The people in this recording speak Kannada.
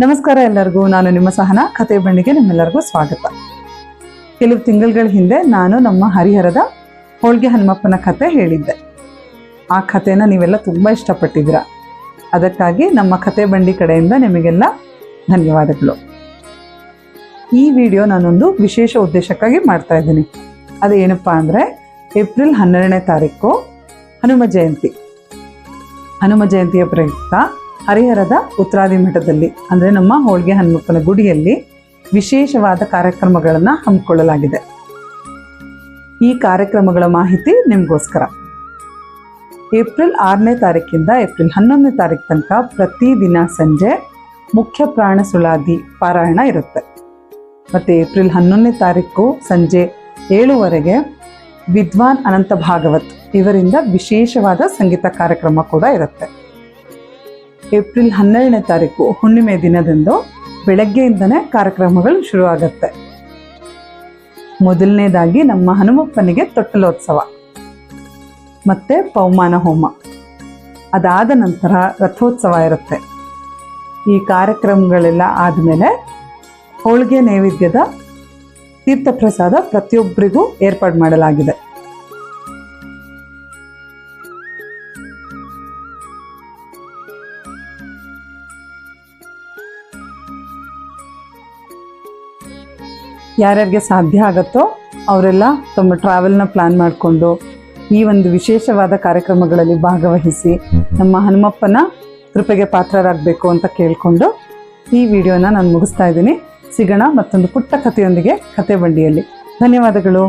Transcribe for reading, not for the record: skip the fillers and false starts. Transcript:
ನಮಸ್ಕಾರ ಎಲ್ಲರಿಗೂ. ನಾನು ನಿಮ್ಮ ಸಹನಾ. ಕತೆ ಬಂಡಿಗೆ ನಿಮ್ಮೆಲ್ಲರಿಗೂ ಸ್ವಾಗತ. ಕೆಲವು ತಿಂಗಳುಗಳ ಹಿಂದೆ ನಾನು ನಮ್ಮ ಹರಿಹರದ ಹೋಳ್ಗೆ ಹನುಮಪ್ಪನ ಕತೆ ಹೇಳಿದ್ದೆ. ಆ ಕಥೆನ ನೀವೆಲ್ಲ ತುಂಬ ಇಷ್ಟಪಟ್ಟಿದ್ದೀರ. ಅದಕ್ಕಾಗಿ ನಮ್ಮ ಕತೆ ಬಂಡಿ ಕಡೆಯಿಂದ ನಿಮಗೆಲ್ಲ ಧನ್ಯವಾದಗಳು. ಈ ವಿಡಿಯೋ ನಾನೊಂದು ವಿಶೇಷ ಉದ್ದೇಶಕ್ಕಾಗಿ ಮಾಡ್ತಾ ಇದ್ದೀನಿ. ಅದೇನಪ್ಪ ಅಂದರೆ ಏಪ್ರಿಲ್ 12ನೇ ತಾರೀಕು ಹನುಮ ಜಯಂತಿ. ಹನುಮ ಜಯಂತಿಯ ಪ್ರಯುಕ್ತ ಹರಿಹರದ ಉತ್ತರಾದಿ ಮಠದಲ್ಲಿ ಅಂದರೆ ನಮ್ಮ ಹೋಳ್ಗೆ ಹನುಮಪ್ಪನ ಗುಡಿಯಲ್ಲಿ ವಿಶೇಷವಾದ ಕಾರ್ಯಕ್ರಮಗಳನ್ನು ಹಮ್ಮಿಕೊಳ್ಳಲಾಗಿದೆ. ಈ ಕಾರ್ಯಕ್ರಮಗಳ ಮಾಹಿತಿ ನಿಮಗೋಸ್ಕರ. ಏಪ್ರಿಲ್ 6ನೇ ತಾರೀಕಿಂದ ಏಪ್ರಿಲ್ 11ನೇ ತಾರೀಕು ತನಕ ಪ್ರತಿದಿನ ಸಂಜೆ ಮುಖ್ಯ ಪ್ರಾಣ ಸುಳಾದಿ ಪಾರಾಯಣ ಇರುತ್ತೆ. ಮತ್ತು ಏಪ್ರಿಲ್ 11ನೇ ತಾರೀಕು ಸಂಜೆ 7:00ವರೆಗೆ ವಿದ್ವಾನ್ ಅನಂತ ಭಾಗವತ್ ಇವರಿಂದ ವಿಶೇಷವಾದ ಸಂಗೀತ ಕಾರ್ಯಕ್ರಮ ಕೂಡ ಇರುತ್ತೆ. ಏಪ್ರಿಲ್ 12ನೇ ತಾರೀಕು ಹುಣ್ಣಿಮೆ ದಿನದಂದು ಬೆಳಗ್ಗೆಯಿಂದನೇ ಕಾರ್ಯಕ್ರಮಗಳು ಶುರುವಾಗುತ್ತೆ. ಮೊದಲನೇದಾಗಿ ನಮ್ಮ ಹನುಮಪ್ಪನಿಗೆ ತೊಟ್ಟಲೋತ್ಸವ ಮತ್ತು ಪವಮಾನ ಹೋಮ. ಅದಾದ ನಂತರ ರಥೋತ್ಸವ ಇರುತ್ತೆ. ಈ ಕಾರ್ಯಕ್ರಮಗಳೆಲ್ಲ ಆದಮೇಲೆ ಹೋಳಿಗೆ ನೈವೇದ್ಯದ ತೀರ್ಥಪ್ರಸಾದ ಪ್ರತಿಯೊಬ್ಬರಿಗೂ ಏರ್ಪಾಡು ಮಾಡಲಾಗಿದೆ. ಯಾರ್ಯಾರಿಗೆ ಸಾಧ್ಯ ಆಗುತ್ತೋ ಅವರೆಲ್ಲ ತಮ್ಮ ಟ್ರಾವೆಲ್ನ ಪ್ಲ್ಯಾನ್ ಮಾಡಿಕೊಂಡು ಈ ಒಂದು ವಿಶೇಷವಾದ ಕಾರ್ಯಕ್ರಮಗಳಲ್ಲಿ ಭಾಗವಹಿಸಿ ನಮ್ಮ ಹನುಮಪ್ಪನ ಕೃಪೆಗೆ ಪಾತ್ರರಾಗಬೇಕು ಅಂತ ಕೇಳಿಕೊಂಡು ಈ ವಿಡಿಯೋನ ನಾನು ಮುಗಿಸ್ತಾ ಇದ್ದೀನಿ. ಸಿಗೋಣ ಮತ್ತೊಂದು ಪುಟ್ಟ ಕಥೆಯೊಂದಿಗೆ ಕತೆ ಬಂಡಿಯಲ್ಲಿ. ಧನ್ಯವಾದಗಳು.